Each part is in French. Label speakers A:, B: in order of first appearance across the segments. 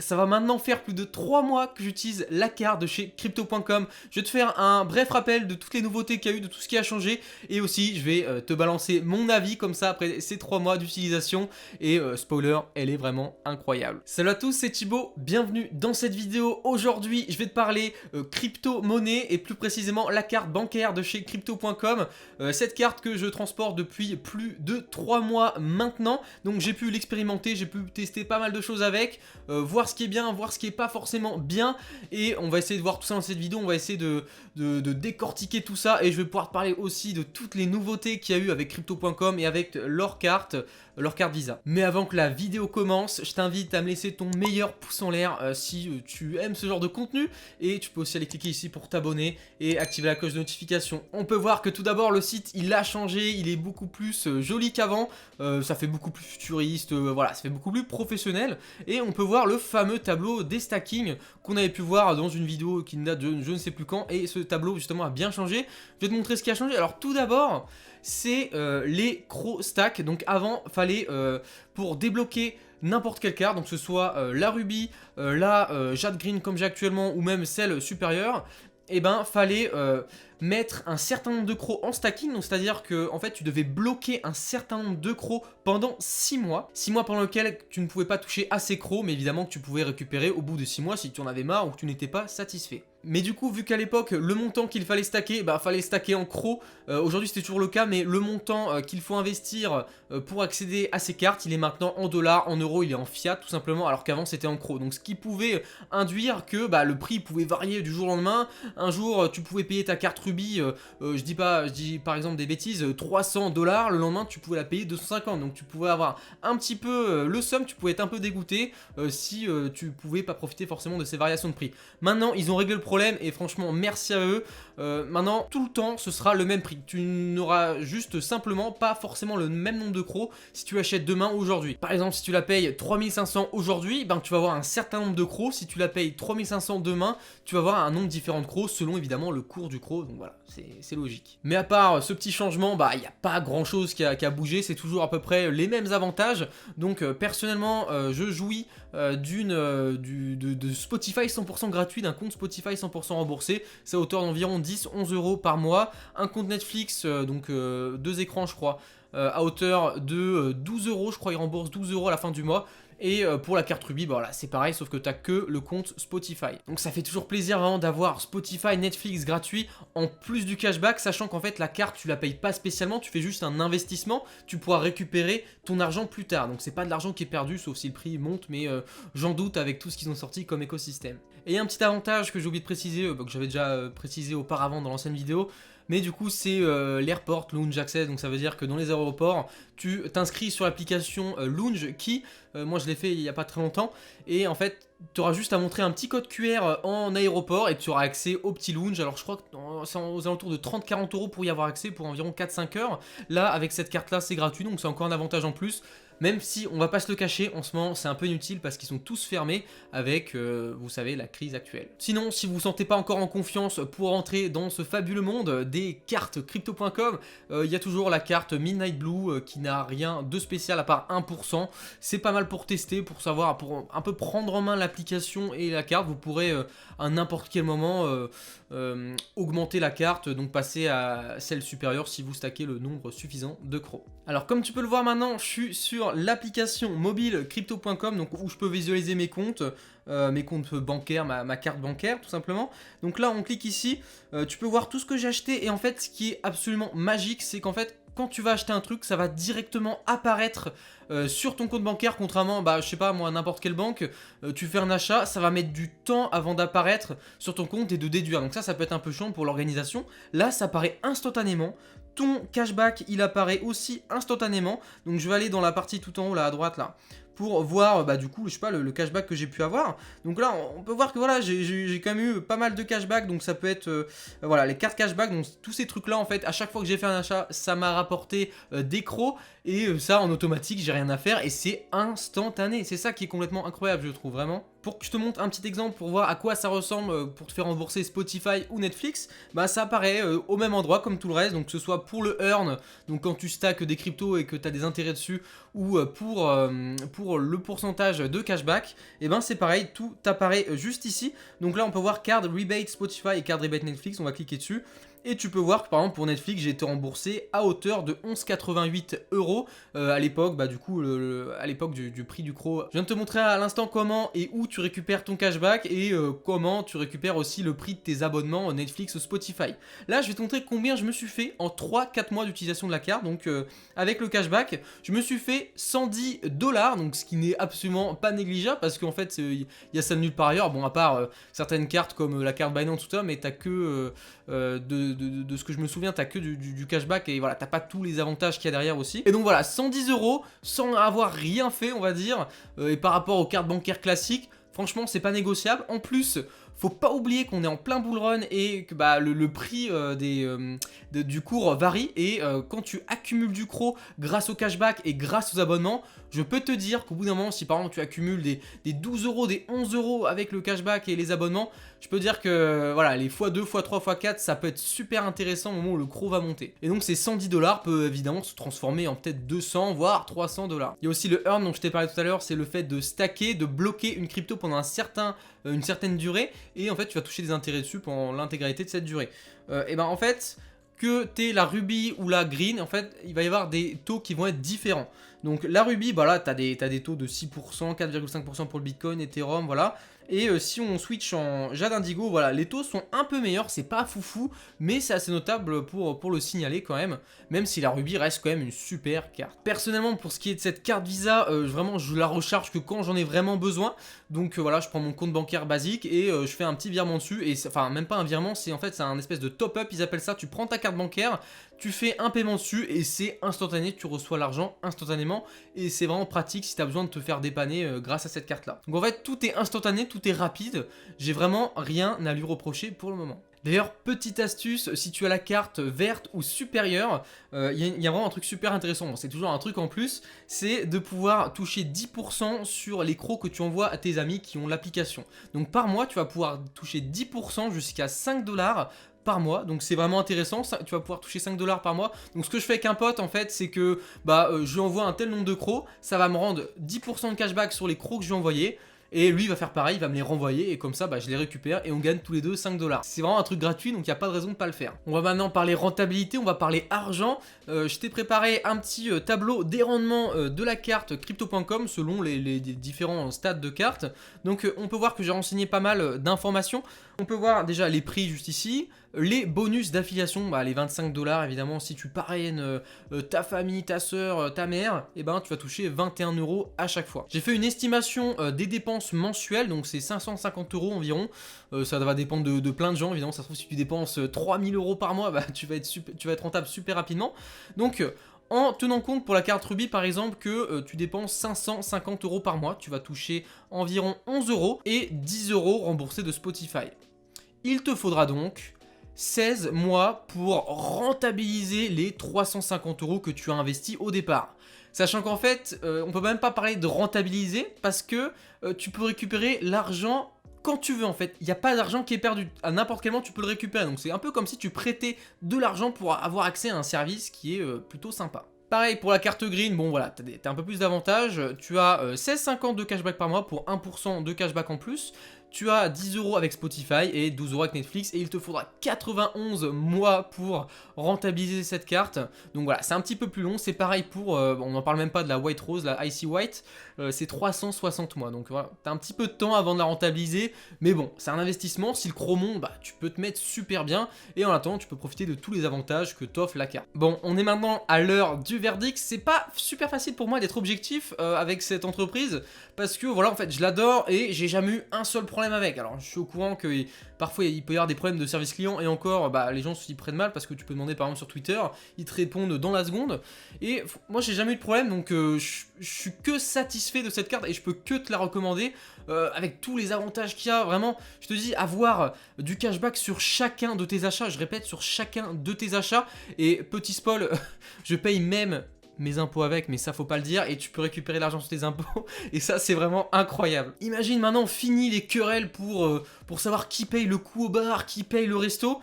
A: Ça va maintenant faire plus de 3 mois que j'utilise la carte de chez Crypto.com. Je vais te faire un bref rappel de toutes les nouveautés qu'il y a eu, de tout ce qui a changé. Et aussi, je vais te balancer mon avis comme ça après ces 3 mois d'utilisation. Et spoiler, elle est vraiment incroyable. Salut à tous, c'est Thibaut. Bienvenue dans cette vidéo. Aujourd'hui, je vais te parler crypto-monnaie et plus précisément la carte bancaire de chez Crypto.com. Cette carte que je transporte depuis plus de 3 mois maintenant. Donc j'ai pu l'expérimenter, j'ai pu tester pas mal de choses avec, voir ce qui est bien, voir ce qui est pas forcément bien, et on va essayer de voir tout ça dans cette vidéo. On va essayer de décortiquer tout ça, et je vais pouvoir te parler aussi de toutes les nouveautés qu'il y a eu avec Crypto.com et avec leur carte Visa. Mais avant que la vidéo commence, je t'invite à me laisser ton meilleur pouce en l'air si tu aimes ce genre de contenu, et tu peux aussi aller cliquer ici pour t'abonner et activer la cloche de notification. On peut voir que tout d'abord le site il a changé, il est beaucoup plus joli qu'avant, ça fait beaucoup plus futuriste, voilà, ça fait beaucoup plus professionnel, et on peut voir le fameux tableau des stacking qu'on avait pu voir dans une vidéo qui date de je ne sais plus quand, et ce tableau justement a bien changé. Je vais te montrer ce qui a changé. Alors tout d'abord, c'est les crow stacks. Donc avant, fallait pour débloquer n'importe quelle carte, donc que ce soit la Ruby, la Jade Green comme j'ai actuellement, ou même celle supérieure, et ben fallait mettre un certain nombre de crocs en stacking. Donc c'est à dire que en fait tu devais bloquer un certain nombre de crocs pendant 6 mois. 6 mois pendant lesquels tu ne pouvais pas toucher à ces crocs, mais évidemment que tu pouvais récupérer au bout de 6 mois si tu en avais marre ou que tu n'étais pas satisfait. Mais du coup, vu qu'à l'époque, le montant qu'il fallait stacker, bah fallait stacker en crocs. Aujourd'hui c'était toujours le cas, mais le montant qu'il faut investir pour accéder à ces cartes, il est maintenant en dollars, en euros, il est en fiat tout simplement, alors qu'avant c'était en crocs. Donc ce qui pouvait induire que le prix pouvait varier du jour au lendemain. Un jour tu pouvais payer ta carte Ruby, je dis par exemple des bêtises, 300 $, le lendemain tu pouvais la payer 250. Donc tu pouvais avoir un petit peu le somme, tu pouvais être un peu dégoûté si tu pouvais pas profiter forcément de ces variations de prix. Maintenant ils ont réglé le problème, et franchement merci à eux. Maintenant tout le temps ce sera le même prix, tu n'auras juste simplement pas forcément le même nombre de crocs si tu l'achètes demain ou aujourd'hui. Par exemple si tu la payes 3500 aujourd'hui, ben tu vas avoir un certain nombre de crocs. Si tu la payes 3500 demain, tu vas avoir un nombre différent de crocs selon évidemment le cours du croc. Donc voilà, c'est logique. Mais à part ce petit changement, il n'y a pas grand chose qui a bougé, c'est toujours à peu près les mêmes avantages. Donc personnellement je jouis de Spotify 100% gratuit, d'un compte Spotify 100% remboursé. C'est à hauteur d'environ 10-11 € par mois. Un compte Netflix, donc 2 écrans je crois, à hauteur de 12 €, je crois, il rembourse 12 € à la fin du mois. Et pour la carte Ruby, voilà, c'est pareil, sauf que tu n'as que le compte Spotify. Donc ça fait toujours plaisir vraiment d'avoir Spotify, Netflix gratuit, en plus du cashback, sachant qu'en fait la carte tu la payes pas spécialement, tu fais juste un investissement, tu pourras récupérer ton argent plus tard. Donc c'est pas de l'argent qui est perdu, sauf si le prix monte, mais j'en doute avec tout ce qu'ils ont sorti comme écosystème. Et un petit avantage que j'ai oublié de préciser, que j'avais déjà précisé auparavant dans l'ancienne vidéo, mais du coup c'est l'Airport Lounge Access. Donc ça veut dire que dans les aéroports, tu t'inscris sur l'application Lounge qui, moi je l'ai fait il n'y a pas très longtemps, et en fait tu auras juste à montrer un petit code QR en aéroport et tu auras accès au petit lounge. Alors je crois que c'est aux alentours de 30-40 € pour y avoir accès pour environ 4-5 heures. Là avec cette carte là c'est gratuit, donc c'est encore un avantage en plus. Même si on va pas se le cacher, en ce moment c'est un peu inutile parce qu'ils sont tous fermés avec, vous savez, la crise actuelle. Sinon, si vous vous sentez pas encore en confiance pour entrer dans ce fabuleux monde des cartes Crypto.com, il y a toujours la carte Midnight Blue qui n'a rien de spécial à part 1%. C'est pas mal pour tester, pour savoir, pour un peu prendre en main l'application et la carte. Vous pourrez à n'importe quel moment augmenter la carte, donc passer à celle supérieure si vous stackez le nombre suffisant de crocs. Alors comme tu peux le voir maintenant, je suis sur l'application mobile Crypto.com, donc où je peux visualiser mes comptes bancaires, ma carte bancaire tout simplement. Donc là on clique ici, tu peux voir tout ce que j'ai acheté, et en fait ce qui est absolument magique, c'est qu'en fait quand tu vas acheter un truc, ça va directement apparaître sur ton compte bancaire, contrairement, je sais pas moi, n'importe quelle banque, tu fais un achat, ça va mettre du temps avant d'apparaître sur ton compte et de déduire. Donc ça peut être un peu chiant pour l'organisation. Là, ça apparaît instantanément. Ton cashback, il apparaît aussi instantanément. Donc je vais aller dans la partie tout en haut, là, à droite, là, pour voir, du coup, je sais pas, le cashback que j'ai pu avoir. Donc là, on peut voir que voilà, j'ai quand même eu pas mal de cashback. Donc ça peut être, voilà, les cartes cashback. Donc tous ces trucs-là, en fait, à chaque fois que j'ai fait un achat, ça m'a rapporté des crocs. et ça en automatique, j'ai rien à faire et c'est instantané. C'est ça qui est complètement incroyable, je trouve vraiment. Pour que je te montre un petit exemple pour voir à quoi ça ressemble pour te faire rembourser Spotify ou Netflix, bah ça apparaît au même endroit comme tout le reste, donc que ce soit pour le earn, donc quand tu stacks des cryptos et que tu as des intérêts dessus, ou pour le pourcentage de cashback, et ben c'est pareil, tout apparaît juste ici. Donc là on peut voir card rebate Spotify et card rebate Netflix, on va cliquer dessus. Et tu peux voir que par exemple pour Netflix j'ai été remboursé à hauteur de 11,88 € à l'époque, bah du coup à l'époque du prix du CRO. Je viens de te montrer à l'instant comment et où tu récupères ton cashback et comment tu récupères aussi le prix de tes abonnements Netflix ou Spotify. Là je vais te montrer combien je me suis fait en 3-4 mois d'utilisation de la carte. Donc avec le cashback je me suis fait 110 $, donc ce qui n'est absolument pas négligeable parce qu'en fait il y a ça de nulle part ailleurs. Bon à part certaines cartes comme la carte Binance tout ça, mais t'as que de ce que je me souviens, t'as que du cashback et voilà, t'as pas tous les avantages qu'il y a derrière aussi. Et donc voilà, 110 € sans avoir rien fait, on va dire, et par rapport aux cartes bancaires classiques, franchement, c'est pas négociable. En plus, faut pas oublier qu'on est en plein bull run et que bah, le prix du cours varie. Et quand tu accumules du CRO grâce au cashback et grâce aux abonnements, je peux te dire qu'au bout d'un moment, si par exemple tu accumules des 12 €, des 11 € avec le cashback et les abonnements, je peux dire que voilà, les x2, x3, x4, ça peut être super intéressant au moment où le CRO va monter. Et donc ces 110 $ peuvent évidemment se transformer en peut-être 200 voire 300 $. Il y a aussi le earn dont je t'ai parlé tout à l'heure, c'est le fait de stacker, de bloquer une crypto pendant une certaine durée, et en fait tu vas toucher des intérêts dessus pendant l'intégralité de cette durée. Et ben en fait, que tu aies la Ruby ou la Green, en fait, il va y avoir des taux qui vont être différents. Donc la Ruby, bah là, tu as des taux de 6%, 4,5% pour le Bitcoin, Ethereum, voilà. Et si on switch en Jade Indigo, voilà, les taux sont un peu meilleurs, c'est pas foufou, mais c'est assez notable pour le signaler quand même si la Ruby reste quand même une super carte. Personnellement, pour ce qui est de cette carte Visa, vraiment, je la recharge que quand j'en ai vraiment besoin. Donc voilà, je prends mon compte bancaire basique et je fais un petit virement dessus, et enfin, même pas un virement, c'est en fait, c'est un espèce de top-up, ils appellent ça, tu prends ta carte bancaire, tu fais un paiement dessus et c'est instantané, tu reçois l'argent instantanément et c'est vraiment pratique si tu as besoin de te faire dépanner grâce à cette carte là. Donc en fait tout est instantané, tout est rapide, j'ai vraiment rien à lui reprocher pour le moment. D'ailleurs, petite astuce, si tu as la carte verte ou supérieure, il y a vraiment un truc super intéressant, bon, c'est toujours un truc en plus, c'est de pouvoir toucher 10% sur les CRO que tu envoies à tes amis qui ont l'application. Donc par mois, tu vas pouvoir toucher 10% jusqu'à 5 $ par mois, donc c'est vraiment intéressant, tu vas pouvoir toucher 5 $ par mois. Donc ce que je fais avec un pote en fait, c'est que je lui envoie un tel nombre de CRO, ça va me rendre 10% de cashback sur les CRO que je lui ai envoyés. Et lui il va faire pareil, il va me les renvoyer et comme ça je les récupère et on gagne tous les deux 5 $. C'est vraiment un truc gratuit, donc il n'y a pas de raison de pas le faire. On va maintenant parler rentabilité, on va parler argent. Je t'ai préparé un petit tableau des rendements de la carte crypto.com selon les différents stades de carte. Donc on peut voir que j'ai renseigné pas mal d'informations. On peut voir déjà les prix juste ici, les bonus d'affiliation, les 25 $ évidemment, si tu parraines ta famille, ta soeur, ta mère, et ben tu vas toucher 21 € à chaque fois. J'ai fait une estimation des dépenses mensuelles, donc c'est 550 € environ. Ça va dépendre de plein de gens, évidemment. Ça se trouve, si tu dépenses 3000 € par mois, tu vas être rentable super rapidement. Donc en tenant compte pour la carte Ruby par exemple que tu dépenses 550 € par mois, tu vas toucher environ 11 € et 10 € remboursés de Spotify. Il te faudra donc 16 mois pour rentabiliser les 350 € que tu as investis au départ. Sachant qu'en fait, on peut même pas parler de rentabiliser parce que tu peux récupérer l'argent quand tu veux en fait. Il n'y a pas d'argent qui est perdu. À n'importe quel moment, tu peux le récupérer. Donc c'est un peu comme si tu prêtais de l'argent pour avoir accès à un service qui est plutôt sympa. Pareil pour la carte green, bon voilà, t'as un peu plus d'avantages. Tu as 16,50 de cashback par mois pour 1% de cashback en plus. Tu as 10 € avec Spotify et 12 € avec Netflix et il te faudra 91 mois pour rentabiliser cette carte. Donc voilà, c'est un petit peu plus long, c'est pareil pour, on n'en parle même pas de la White Rose, la Icy White, c'est 360 mois. Donc voilà, t'as un petit peu de temps avant de la rentabiliser, mais bon, c'est un investissement, si le CRO monte, tu peux te mettre super bien et en attendant, tu peux profiter de tous les avantages que t'offre la carte. Bon, on est maintenant à l'heure du verdict, c'est pas super facile pour moi d'être objectif avec cette entreprise parce que voilà, en fait, je l'adore et j'ai jamais eu un seul problème avec. Alors je suis au courant que parfois il peut y avoir des problèmes de service client et encore les gens s'y prennent mal parce que tu peux demander par exemple sur Twitter, ils te répondent dans la seconde et moi j'ai jamais eu de problème, donc je suis que satisfait de cette carte et je peux que te la recommander avec tous les avantages qu'il y a. Vraiment, je te dis, avoir du cashback sur chacun de tes achats, je répète, sur chacun de tes achats. Et petit spoil, je paye même mes impôts avec, mais ça faut pas le dire, et tu peux récupérer l'argent sur tes impôts, et ça c'est vraiment incroyable. Imagine maintenant, fini les querelles pour savoir qui paye le coup au bar, qui paye le resto.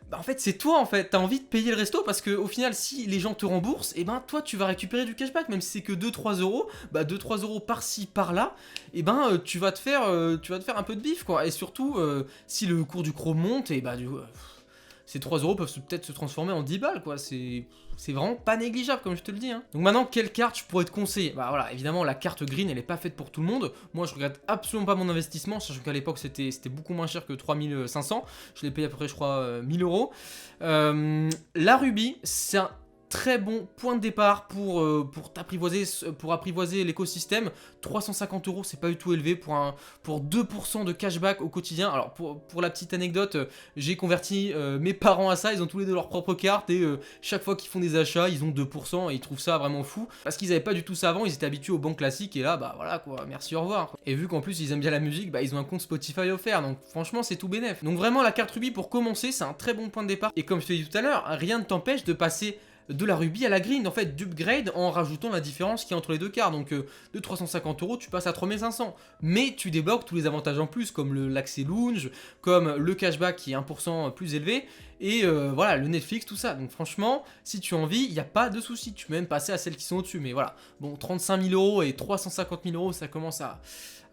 A: Bah en fait c'est toi en fait, t'as envie de payer le resto parce que au final si les gens te remboursent, et ben toi tu vas récupérer du cashback, même si c'est que 2-3 euros, bah 2-3 euros par-ci par-là, et ben tu vas te faire un peu de bif quoi, et surtout si le cours du chrome monte, et bah ces 3 euros peuvent peut-être se transformer en 10 balles quoi, c'est vraiment pas négligeable comme je te le dis hein. Donc maintenant quelle carte je pourrais te conseiller? Bah voilà, évidemment la carte green elle est pas faite pour tout le monde, moi je regrette absolument pas mon investissement, sachant qu'à l'époque c'était beaucoup moins cher que 3500, je l'ai payé à peu près je crois 1000 euros. La rubis c'est un très bon point de départ pour apprivoiser l'écosystème. 350 euros, c'est pas du tout élevé pour 2% de cashback au quotidien. Alors pour la petite anecdote, j'ai converti mes parents à ça, ils ont tous les deux leur propre carte et chaque fois qu'ils font des achats, ils ont 2% et ils trouvent ça vraiment fou. Parce qu'ils avaient pas du tout ça avant, ils étaient habitués aux banques classiques et là, bah voilà quoi, merci, au revoir. Et vu qu'en plus ils aiment bien la musique, bah ils ont un compte Spotify offert, donc franchement c'est tout bénef. Donc vraiment la carte rubis pour commencer, c'est un très bon point de départ. Et comme je te l'ai dit tout à l'heure, rien ne t'empêche de passer de la rubis à la green, en fait, d'upgrade en rajoutant la différence qu'il y a entre les deux cartes. Donc de 350 euros, tu passes à 3500. Mais tu débloques tous les avantages en plus, comme l'accès lounge, comme le cashback qui est 1% plus élevé, et voilà, le Netflix, tout ça. Donc franchement, si tu as envie, il n'y a pas de souci. Tu peux même passer à celles qui sont au-dessus. Mais voilà, bon, 35 000 euros et 350 000 euros, ça commence à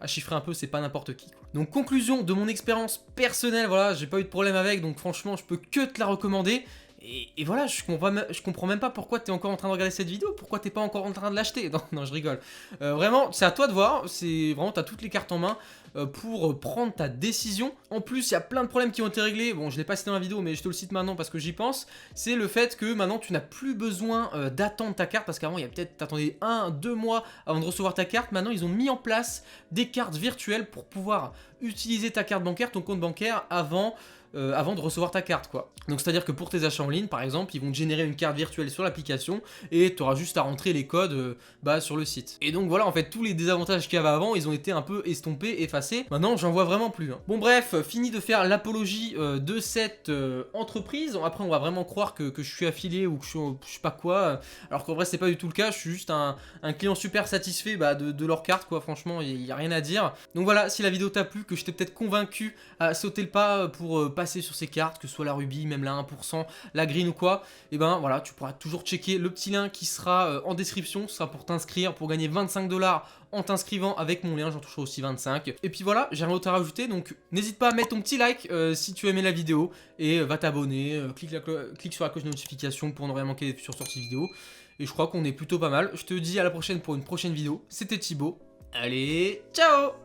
A: chiffrer un peu, c'est pas n'importe qui quoi. Donc conclusion de mon expérience personnelle, voilà, j'ai pas eu de problème avec, donc franchement, je peux que te la recommander. Et voilà, je comprends même pas pourquoi t'es encore en train de regarder cette vidéo, pourquoi t'es pas encore en train de l'acheter. Non, non, je rigole. Vraiment, c'est à toi de voir, c'est vraiment, t'as toutes les cartes en main pour prendre ta décision. En plus, il y a plein de problèmes qui ont été réglés, bon, je l'ai pas cité dans la vidéo, mais je te le cite maintenant parce que j'y pense. C'est le fait que maintenant, tu n'as plus besoin d'attendre ta carte, parce qu'avant, il y a peut-être, t'attendais 1-2 mois avant de recevoir ta carte. Maintenant, ils ont mis en place des cartes virtuelles pour pouvoir utiliser ta carte bancaire, ton compte bancaire, avant de recevoir ta carte quoi. Donc c'est à dire que pour tes achats en ligne par exemple, ils vont te générer une carte virtuelle sur l'application et tu auras juste à rentrer les codes sur le site. Et donc voilà, en fait tous les désavantages qu'il y avait avant, ils ont été un peu estompés, effacés. Maintenant j'en vois vraiment plus hein. Bon bref, fini de faire l'apologie de cette entreprise. Après on va vraiment croire que je suis affilié ou que je sais pas quoi, alors qu'en vrai c'est pas du tout le cas. Je suis juste un client super satisfait de leur carte quoi. Franchement il n'y a rien à dire. Donc voilà, si la vidéo t'a plu, que je t'ai peut-être convaincu à sauter le pas pour passer sur ces cartes, que ce soit la rubis, même la 1%, la green ou quoi, et ben voilà, tu pourras toujours checker le petit lien qui sera en description. Ce sera pour t'inscrire, pour gagner 25 $ en t'inscrivant avec mon lien, j'en toucherai aussi 25. Et puis voilà, j'ai rien d'autre à rajouter, donc n'hésite pas à mettre ton petit like si tu as aimé la vidéo, et va t'abonner, clique sur la cloche de notification pour ne rien manquer des futures sorties vidéo. Et je crois qu'on est plutôt pas mal. Je te dis à la prochaine pour une prochaine vidéo. C'était Thibaut. Allez, ciao!